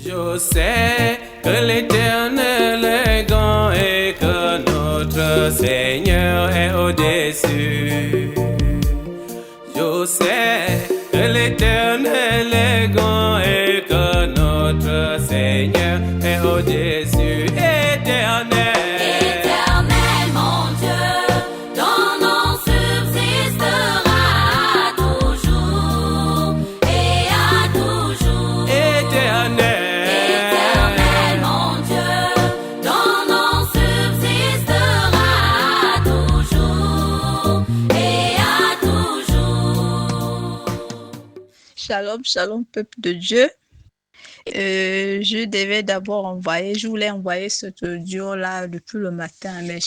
Je sais que l'Éternel est grand et que notre Seigneur est au-dessus. Je sais que l'Éternel est grand et que notre Seigneur est au-dessus. Éternel. Éternel mon Dieu, ton nom subsistera toujours et à toujours. Éternel. Éternel mon Dieu, ton nom subsistera toujours et à toujours. Shalom, shalom, peuple de Dieu. Je voulais envoyer cet audio-là depuis le matin, mais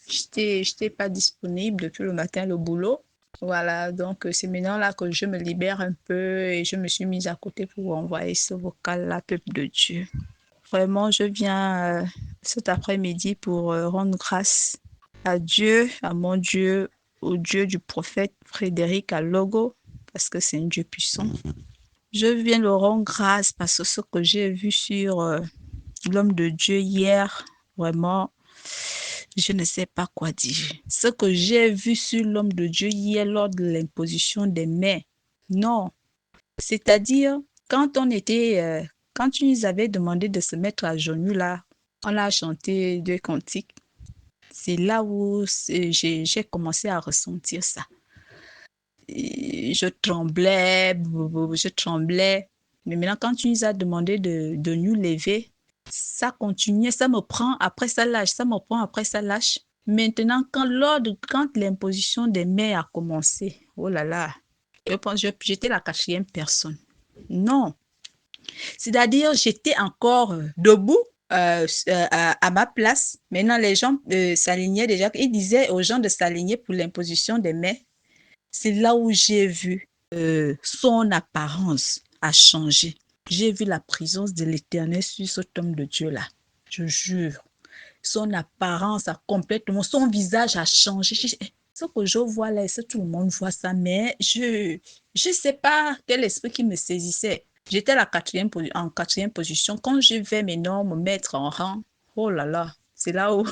j'étais pas disponible depuis le matin, le boulot. Voilà, donc c'est maintenant là que je me libère un peu et je me suis mise à côté pour envoyer ce vocal-là, peuple de Dieu. Vraiment, je viens cet après-midi pour rendre grâce à Dieu, à mon Dieu, au Dieu du prophète Frédéric Alogo, parce que c'est un Dieu puissant. Je viens le rendre grâce parce que ce que j'ai vu sur l'homme de Dieu hier, vraiment, je ne sais pas quoi dire. Ce que j'ai vu sur l'homme de Dieu hier lors de l'imposition des mains, non. C'est-à-dire, quand tu nous avais demandé de se mettre à genoux là, on a chanté deux cantiques. C'est là où j'ai commencé à ressentir ça. Et je tremblais. Mais maintenant, quand tu nous as demandé de nous lever, ça continuait, ça me prend, après ça lâche, ça me prend, après ça lâche. Maintenant, quand l'imposition des mains a commencé, oh là là, je pense que j'étais la 4e personne. Non. C'est-à-dire, j'étais encore debout à ma place. Maintenant, les gens s'alignaient déjà. Ils disaient aux gens de s'aligner pour l'imposition des mains. C'est là où j'ai vu son apparence a changé. J'ai vu la présence de l'Éternel sur cet homme de Dieu-là. Je jure. Son apparence a complètement, son visage a changé. Ce que je vois là, tout le monde voit ça, mais je sais pas quel esprit qui me saisissait. J'étais en 4e position. Quand je vais maintenant me mettre en rang, oh là là, c'est là où,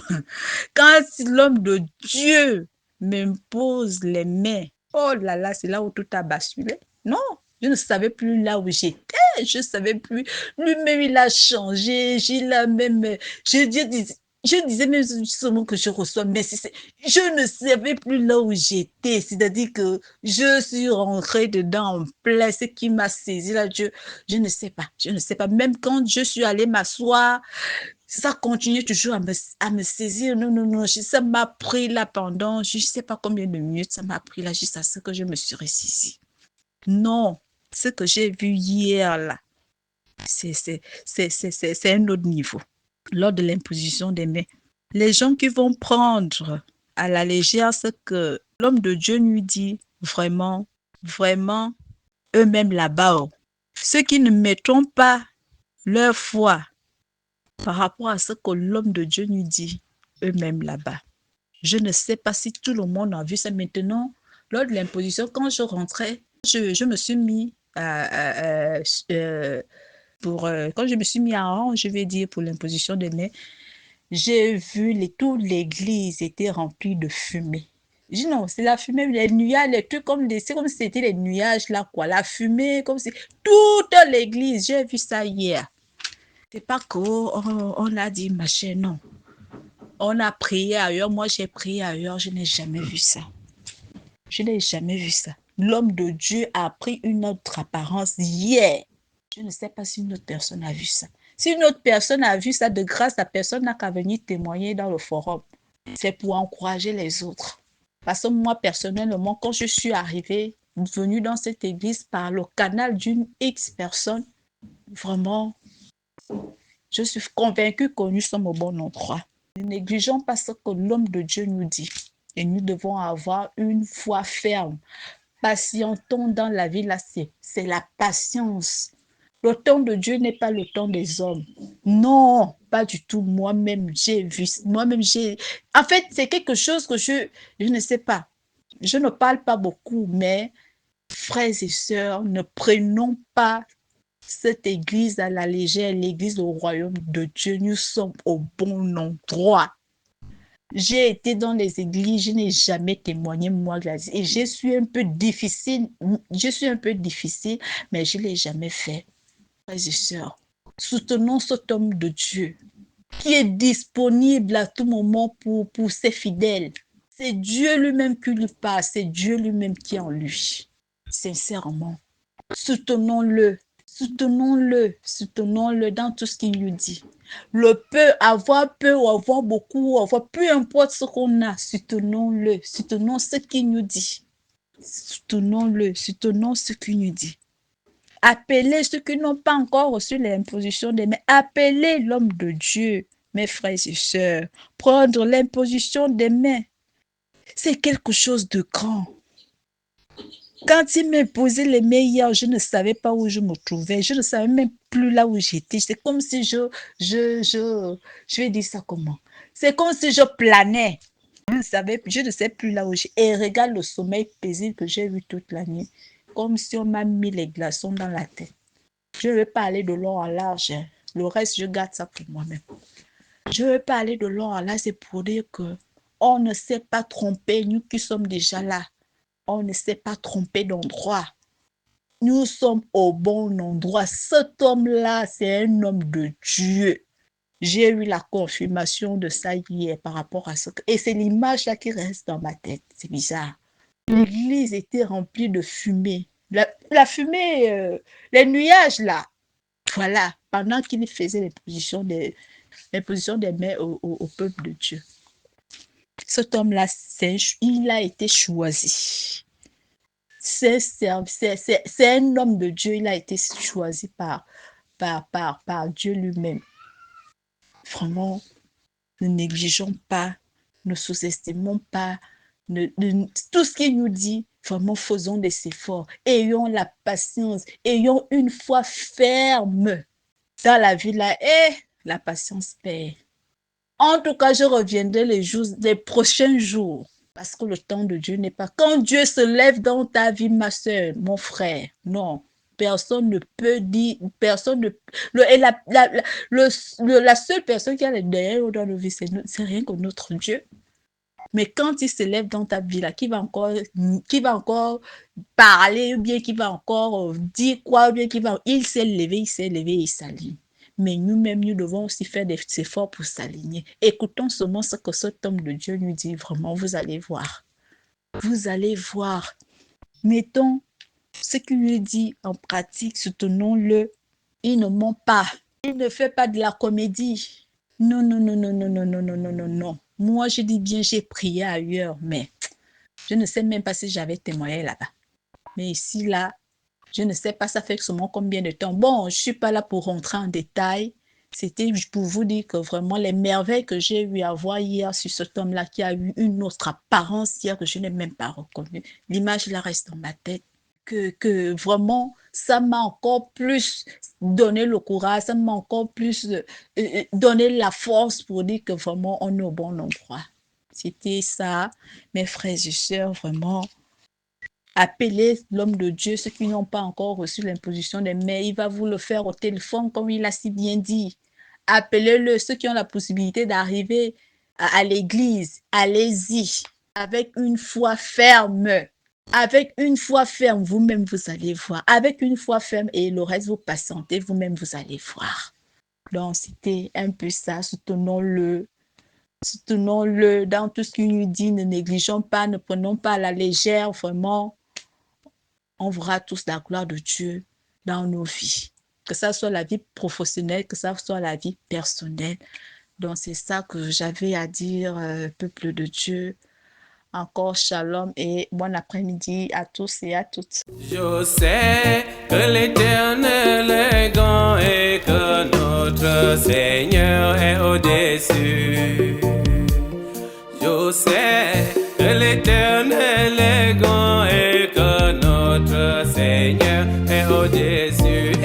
quand l'homme de Dieu m'impose les mains, oh là là, c'est là où tout a basculé. Non, je ne savais plus là où j'étais. Je ne savais plus. Lui-même, il a changé. Je disais même ce mot que je reçois, mais je ne savais plus là où j'étais. C'est-à-dire que je suis rentrée dedans en plein, ce qui m'a saisi là. Je ne sais pas. Même quand je suis allée m'asseoir, ça continue toujours à me saisir. Non. Ça m'a pris là pendant, je ne sais pas combien de minutes, ça m'a pris là juste à ce que je me suis ressaisie. Non, ce que j'ai vu hier là, c'est un autre niveau. Lors de l'imposition des mains, les gens qui vont prendre à la légère ce que l'homme de Dieu nous dit, vraiment, eux-mêmes là-bas, ceux qui ne mettront pas leur foi par rapport à ce que l'homme de Dieu nous dit, eux-mêmes là-bas. Je ne sais pas si tout le monde a vu ça maintenant. Lors de l'imposition, quand je rentrais, je me suis mis quand je me suis mis en rang, je vais dire, pour l'imposition des mains, j'ai vu toute l'église était remplie de fumée. Je dis non, c'est la fumée, les nuages, les trucs c'est comme si c'était les nuages là, quoi. La fumée, comme si toute l'église, j'ai vu ça hier. C'est pas qu'on a dit machin, non. On a prié ailleurs, moi j'ai prié ailleurs, je n'ai jamais vu ça. L'homme de Dieu a pris une autre apparence hier. Je ne sais pas si une autre personne a vu ça. Si une autre personne a vu ça, de grâce, la personne n'a qu'à venir témoigner dans le forum. C'est pour encourager les autres. Parce que moi, personnellement, quand je suis venue dans cette église par le canal d'une X personne, vraiment, je suis convaincue que nous sommes au bon endroit. Ne négligeons pas ce que l'homme de Dieu nous dit. Et nous devons avoir une foi ferme. Patientons dans la vie, là, c'est la patience. Le temps de Dieu n'est pas le temps des hommes. Non, pas du tout. Moi-même, j'ai vu. En fait, c'est quelque chose que je ne sais pas. Je ne parle pas beaucoup, mais frères et sœurs, ne prenons pas cette église à la légère, l'église au royaume de Dieu, nous sommes au bon endroit. J'ai été dans les églises, je n'ai jamais témoigné, moi, Gladys. Et je suis un peu difficile, mais je ne l'ai jamais fait. Frères et sœurs, soutenons cet homme de Dieu qui est disponible à tout moment pour ses fidèles. C'est Dieu lui-même qui lui parle, c'est Dieu lui-même qui est en lui. Sincèrement, soutenons-le, soutenons-le dans tout ce qu'il nous dit. Le peu ou avoir beaucoup, peu importe ce qu'on a, soutenons-le, soutenons ce qu'il nous dit. Soutenons-le, soutenons ce qu'il nous dit. Appelez ceux qui n'ont pas encore reçu l'imposition des mains. Appelez l'homme de Dieu, mes frères et sœurs. Prendre l'imposition des mains, c'est quelque chose de grand. Quand il m'imposait les mains hier, je ne savais pas où je me trouvais. Je ne savais même plus là où j'étais. C'est comme si je vais dire ça comment? C'est comme si je planais. Je ne sais plus là où j'étais. Et regarde le sommeil paisible que j'ai eu toute la nuit. Comme si on m'a mis les glaçons dans la tête. Je ne vais pas aller de long en large. Hein. Le reste, je garde ça pour moi-même. Je ne vais pas aller de long en large. C'est pour dire qu'on ne s'est pas trompé, nous qui sommes déjà là. On ne s'est pas trompé d'endroit. Nous sommes au bon endroit. Cet homme-là, c'est un homme de Dieu. J'ai eu la confirmation de ça hier par rapport à ce que... Et c'est l'image-là qui reste dans ma tête. C'est bizarre. L'église était remplie de fumée. La fumée, les nuages là. Voilà, pendant qu'il faisait l'imposition des mains au peuple de Dieu. Cet homme-là, il a été choisi. C'est un homme de Dieu, il a été choisi par Dieu lui-même. Vraiment, ne négligeons pas, ne sous-estimons pas tout ce qu'il nous dit. Vraiment, faisons des efforts. Ayons la patience, ayons une foi ferme dans la vie là. Et la patience paie. En tout cas, je reviendrai les prochains jours. Parce que le temps de Dieu n'est pas... Quand Dieu se lève dans ta vie, ma soeur, mon frère, non. Personne ne peut dire... La seule personne qui a le derrière dans nos vies, c'est rien que notre Dieu. Mais quand il se lève dans ta vie, là, qui va encore parler, ou bien qui va encore dire quoi, ou bien il s'est levé, il s'aligne. Mais nous-mêmes, nous devons aussi faire des efforts pour s'aligner. Écoutons seulement ce que cet homme de Dieu nous dit. Vraiment, vous allez voir. Vous allez voir. Mettons ce qu'il lui dit en pratique, soutenons-le. Il ne ment pas. Il ne fait pas de la comédie. Non, non, non, non, non, non, non, non, non, non, non. Moi, je dis bien, j'ai prié ailleurs, mais je ne sais même pas si j'avais témoigné là-bas. Mais ici, là, je ne sais pas, ça fait seulement combien de temps. Bon, je ne suis pas là pour rentrer en détail. C'était pour vous dire que vraiment, les merveilles que j'ai eu à voir hier sur cet homme-là qui a eu une autre apparence hier que je n'ai même pas reconnue. L'image, là, reste dans ma tête. Que vraiment, ça m'a encore plus donné le courage, ça m'a encore plus donné la force pour dire que vraiment, on est au bon endroit. C'était ça, mes frères et sœurs, vraiment. Appelez l'homme de Dieu, ceux qui n'ont pas encore reçu l'imposition des mains. Il va vous le faire au téléphone, comme il a si bien dit. Appelez-le, ceux qui ont la possibilité d'arriver à l'église. Allez-y, avec une foi ferme. Avec une foi ferme, vous-même, vous allez voir. Avec une foi ferme et le reste, vous patientez, vous-même, vous allez voir. Donc, c'était un peu ça. Soutenons-le. Soutenons-le dans tout ce qu'il nous dit. Ne négligeons pas, ne prenons pas à la légère. Vraiment, on verra tous la gloire de Dieu dans nos vies. Que ça soit la vie professionnelle, que ça soit la vie personnelle. Donc, c'est ça que j'avais à dire, peuple de Dieu. Encore shalom et bon après-midi à tous et à toutes. Je sais que l'Éternel est grand et que notre Seigneur est au-dessus. Je sais que l'Éternel est grand et que notre Seigneur est au-dessus.